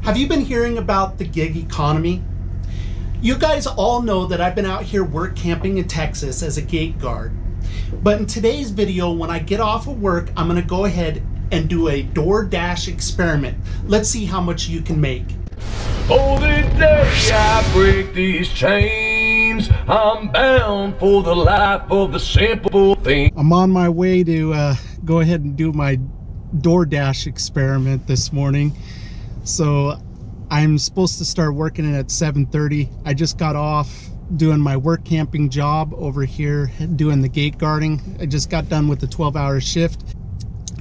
Have you been hearing about the gig economy? You guys all know that I've been out here work camping in Texas as a gate guard. But in today's video, when I get off of work, I'm gonna go ahead and do a DoorDash experiment. Let's see how much you can make. For the day I break these chains, I'm bound for the life of the simple thing. I'm on my way to go ahead and do my DoorDash experiment this morning. So I'm supposed to start working at 7:30. I just got off doing my work camping job over here doing the gate guarding. I just got done with the 12-hour shift.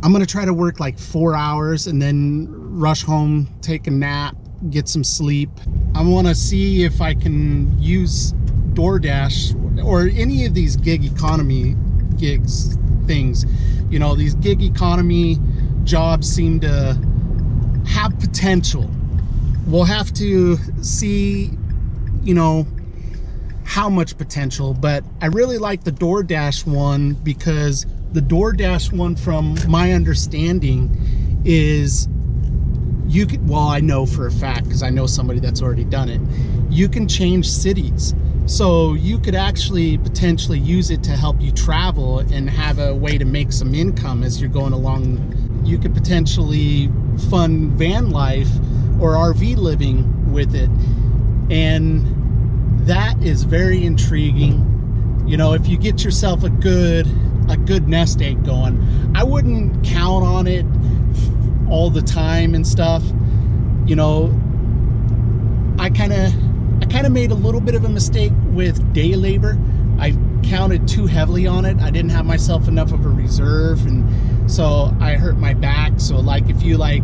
I'm gonna try to work like 4 hours and then rush home, take a nap, get some sleep. I want to see if I can use DoorDash or any of these gig economy gigs things. You know, these gig economy jobs seem to have potential. We'll have to see, you know, how much potential, but I really like the DoorDash one because the DoorDash one, from my understanding, is you could, well, I know for a fact because I know somebody that's already done it, you can change cities. So you could actually potentially use it to help you travel and have a way to make some income as you're going along. You could potentially fund van life or RV living with it. And that is very intriguing. You know, if you get yourself a good nest egg going, I wouldn't count on it all the time and stuff. You know, I kind of made a little bit of a mistake with day labor. I counted too heavily on it. I didn't have myself enough of a reserve, and so I hurt my back. So like if you like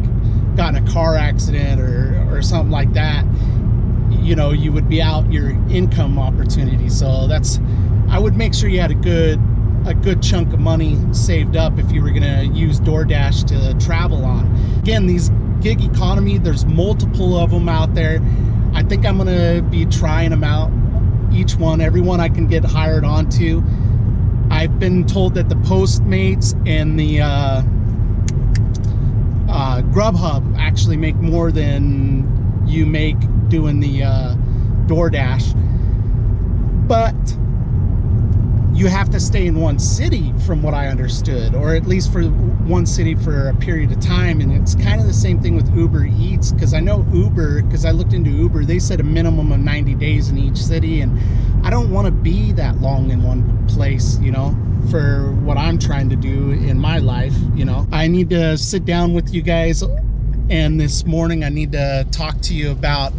got in a car accident or something like that, you know, you would be out your income opportunity. So that's, I would make sure you had a good chunk of money saved up if you were gonna use DoorDash to travel on. Again, these gig economy, there's multiple of them out there. I think I'm gonna be trying them out, each one, every one I can get hired onto. I've been told that the Postmates and the Grubhub actually make more than you make doing the DoorDash, but you have to stay in one city from what I understood, or at least for one city for a period of time. And it's kind of the same thing with Uber Eats, because I know Uber, because I looked into Uber, they said a minimum of 90 days in each city, and I don't want to be that long in one place, you know, for what I'm trying to do in my life. You know, I need to sit down with you guys, and this morning I need to talk to you about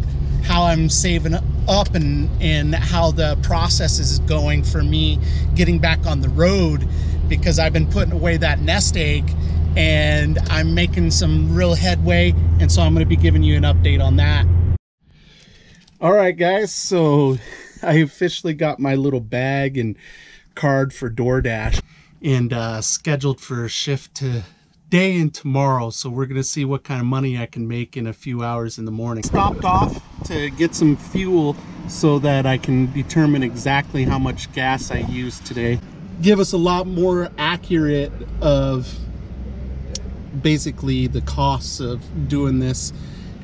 how I'm saving up and how the process is going for me getting back on the road, because I've been putting away that nest egg and I'm making some real headway, and so I'm going to be giving you an update on that. All right guys, so I officially got my little bag and card for DoorDash and scheduled for a shift today and tomorrow. So we're gonna see what kind of money I can make in a few hours in the morning. Stopped off to get some fuel so that I can determine exactly how much gas I used today. Give us a lot more accurate of basically the costs of doing this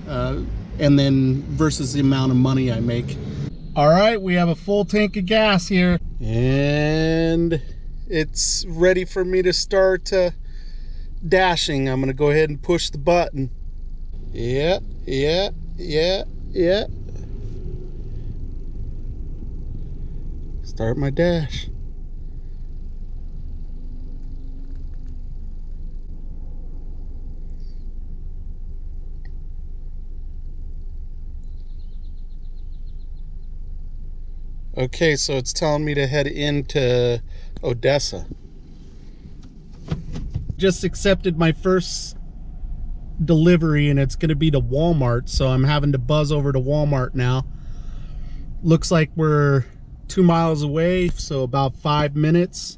and then versus the amount of money I make. All right, we have a full tank of gas here and it's ready for me to start dashing. I'm gonna go ahead and push the button. Yeah. Start my dash. Okay, so it's telling me to head into Odessa. Just accepted my first delivery and it's going to be to Walmart, so I'm having to buzz over to Walmart now. Looks like we're 2 miles away, so about 5 minutes.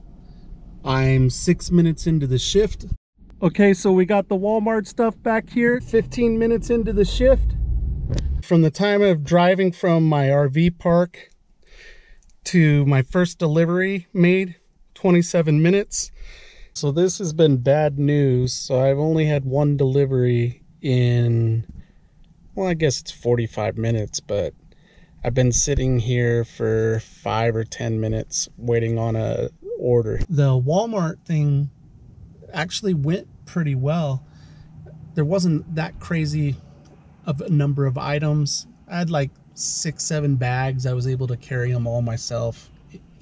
I'm 6 minutes into the shift. Okay, so we got the Walmart stuff back here. 15 minutes into the shift. From the time of driving from my RV park to my first delivery made, 27 minutes. So this has been bad news. So I've only had one delivery in well, I guess it's 45 minutes, but I've been sitting here for 5 or 10 minutes waiting on a order. The Walmart thing actually went pretty well. There wasn't that crazy of a number of items. I had like 6-7 bags. I was able to carry them all myself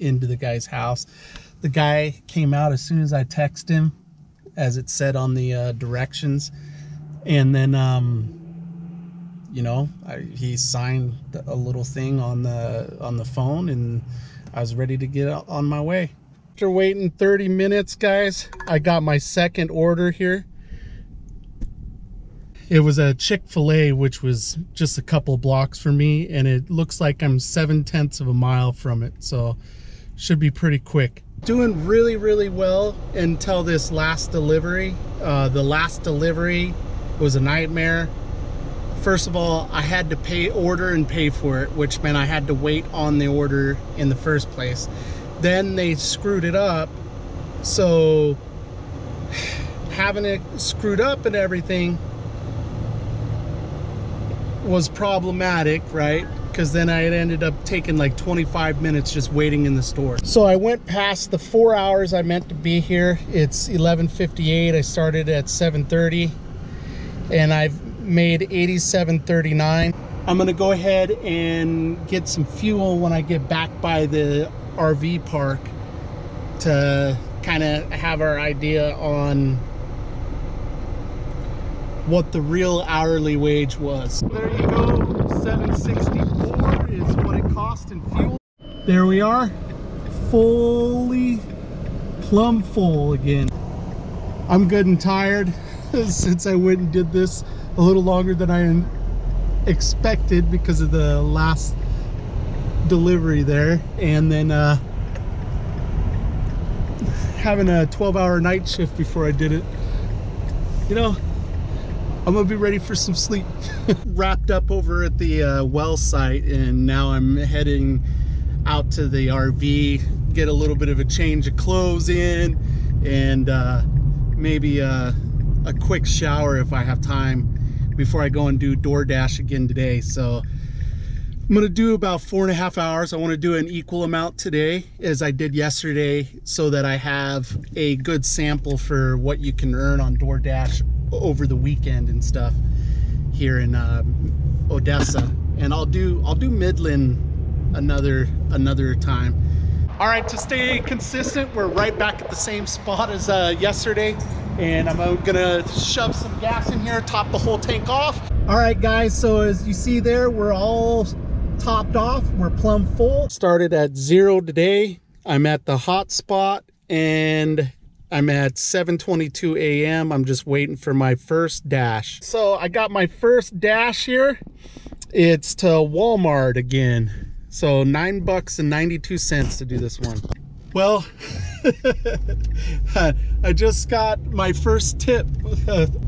into the guy's house. The guy came out as soon as I texted him, as it said on the directions, and then you know, he signed a little thing on the phone, and I was ready to get on my way. After waiting 30 minutes, guys, I got my second order here. It was a Chick-fil-A, which was just a couple blocks from me, and it looks like I'm 7/10 of a mile from it, so should be pretty quick. Doing really well until this last delivery. The last delivery was a nightmare. First of all, I had to order and pay for it, which meant I had to wait on the order in the first place. Then they screwed it up, so having it screwed up and everything was problematic, right? Because then I ended up taking like 25 minutes just waiting in the store. So I went past the 4 hours I meant to be here. It's 11:58. I started at 7:30, and I've made 87.39. I'm gonna go ahead and get some fuel when I get back by the RV park to kind of have our idea on what the real hourly wage was. There you go, $7.64 is what it cost in fuel. There we are, fully plumb full again. I'm good and tired since I went and did this a little longer than I expected because of the last delivery there, and then having a 12-hour night shift before I did it. You know, I'm gonna be ready for some sleep. Wrapped up over at the well site, and now I'm heading out to the RV, get a little bit of a change of clothes in, and maybe a quick shower if I have time before I go and do DoorDash again today. So I'm gonna do about 4.5 hours. I want to do an equal amount today as I did yesterday, so that I have a good sample for what you can earn on DoorDash over the weekend and stuff here in Odessa. And I'll do Midland another time. All right, to stay consistent, we're right back at the same spot as yesterday, and I'm gonna shove some gas in here, top the whole tank off. All right, guys, so as you see there, we're all topped off. We're plumb full. Started at 0 today. I'm at the hot spot, and I'm at 7:22 a.m. I'm just waiting for my first dash. So I got my first dash here. It's to Walmart again. So $9.92 to do this one. Well, I just got my first tip.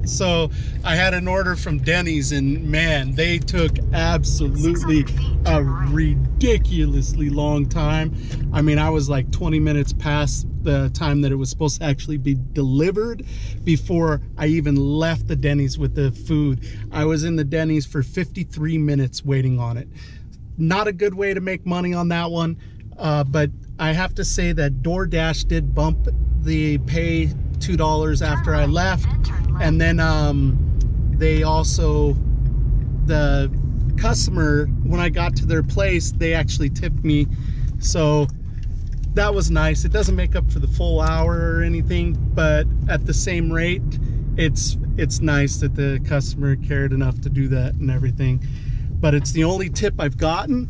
So I had an order from Denny's, and man, they took absolutely a ridiculously long time. I mean, I was like 20 minutes past the time that it was supposed to actually be delivered before I even left the Denny's with the food. I was in the Denny's for 53 minutes waiting on it. Not a good way to make money on that one, but I have to say that DoorDash did bump the pay $2 after I left, and then they also, the customer, when I got to their place, they actually tipped me, so that was nice. It doesn't make up for the full hour or anything, but at the same rate, it's nice that the customer cared enough to do that and everything. But it's the only tip I've gotten.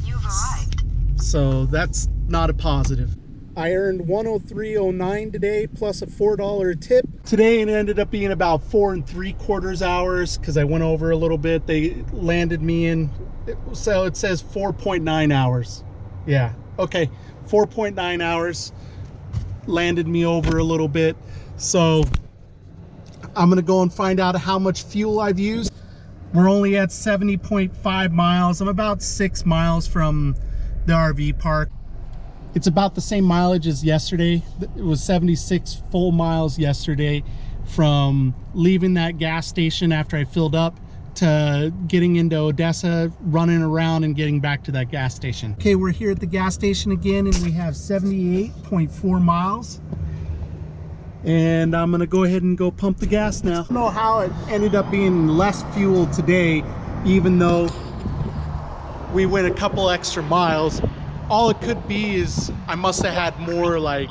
You've arrived. So that's not a positive. I earned $103.09 today, plus a $4 tip. Today it ended up being about 4 3/4 hours because I went over a little bit. They landed me in, so it says 4.9 hours. Yeah, okay, 4.9 hours. Landed me over a little bit. So I'm gonna go and find out how much fuel I've used. We're only at 70.5 miles. I'm about 6 miles from the RV park. It's about the same mileage as yesterday. It was 76 full miles yesterday from leaving that gas station after I filled up to getting into Odessa, running around and getting back to that gas station. Okay, we're here at the gas station again and we have 78.4 miles. And I'm gonna go ahead and go pump the gas now. I don't know how it ended up being less fuel today, even though we went a couple extra miles. All it could be is I must have had more like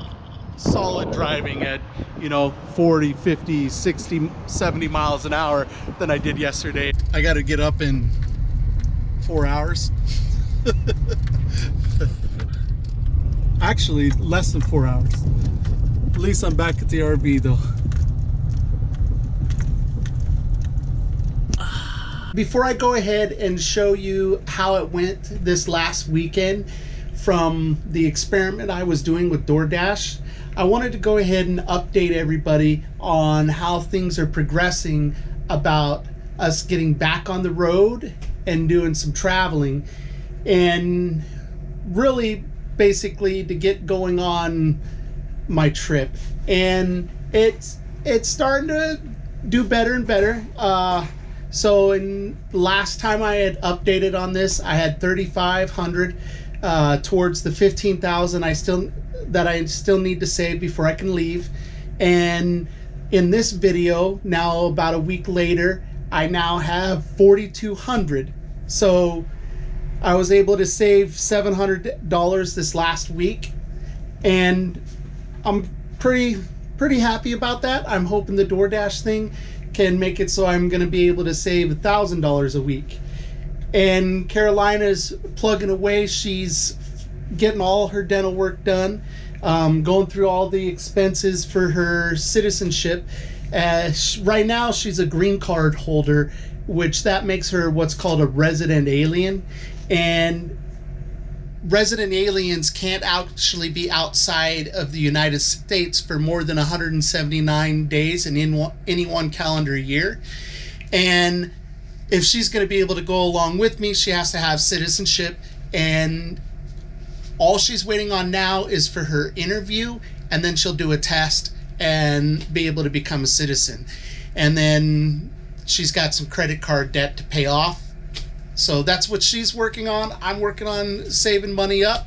solid driving at, you know, 40, 50, 60, 70 miles an hour than I did yesterday. I got to get up in 4 hours. Actually, less than 4 hours. At least I'm back at the RV though. Before I go ahead and show you how it went this last weekend from the experiment I was doing with DoorDash, I wanted to go ahead and update everybody on how things are progressing about us getting back on the road and doing some traveling, and really basically to get going on my trip. And it's starting to do better and better. So in last time I had updated on this, I had 3,500 towards the 15,000 I still need to save before I can leave. And in this video, now about a week later, I now have 4,200. So I was able to save $700 this last week, and I'm pretty happy about that. I'm hoping the DoorDash thing can make it so I'm going to be able to save $1,000 a week. And Carolina's plugging away. She's getting all her dental work done, going through all the expenses for her citizenship. Right now she's a green card holder, which that makes her what's called a resident alien. And resident aliens can't actually be outside of the United States for more than 179 days in any one calendar year. And if she's going to be able to go along with me, she has to have citizenship. And all she's waiting on now is for her interview, and then she'll do a test and be able to become a citizen. And then she's got some credit card debt to pay off. So that's what she's working on. I'm working on saving money up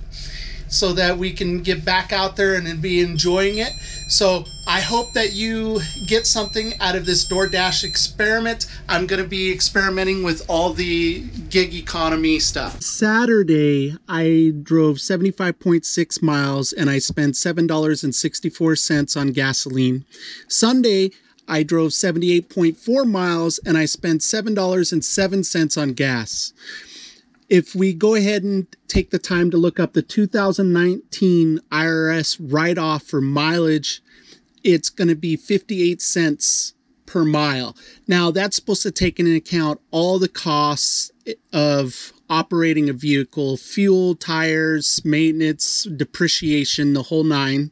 so that we can get back out there and be enjoying it. So I hope that you get something out of this DoorDash experiment. I'm going to be experimenting with all the gig economy stuff. Saturday, I drove 75.6 miles and I spent $7.64 on gasoline. Sunday, I drove 78.4 miles and I spent $7.07 on gas. If we go ahead and take the time to look up the 2019 IRS write-off for mileage, it's going to be 58 cents per mile. Now, that's supposed to take into account all the costs of operating a vehicle, fuel, tires, maintenance, depreciation, the whole nine.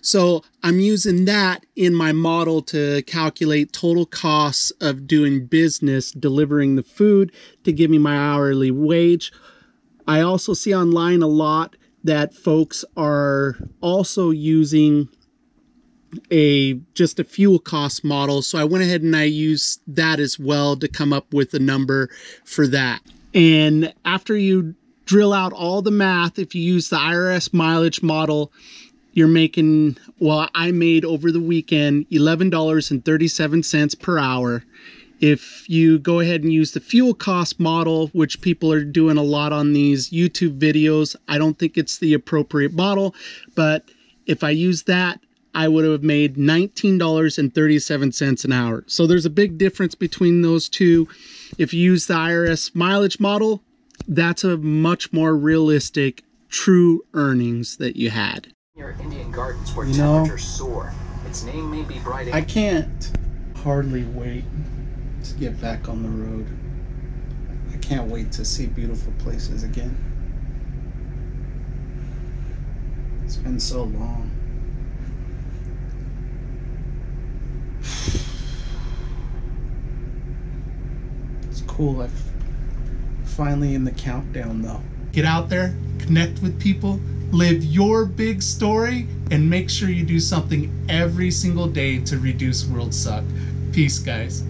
So I'm using that in my model to calculate total costs of doing business, delivering the food, to give me my hourly wage. I also see online a lot that folks are also using just a fuel cost model. So I went ahead and I used that as well to come up with a number for that. And after you drill out all the math, if you use the IRS mileage model, you're making, well, I made over the weekend $11.37 per hour. If you go ahead and use the fuel cost model, which people are doing a lot on these YouTube videos, I don't think it's the appropriate model, but if I use that, I would have made $19.37 an hour. So there's a big difference between those two. If you use the IRS mileage model, that's a much more realistic, true earnings that you had. Near Indian Gardens where temperatures soar. Its name may be bright. I can't hardly wait to get back on the road. I can't wait to see beautiful places again. It's been so long. It's cool. I'm finally in the countdown though. Get out there, connect with people, live your big story, and make sure you do something every single day to reduce world suck. Peace, guys.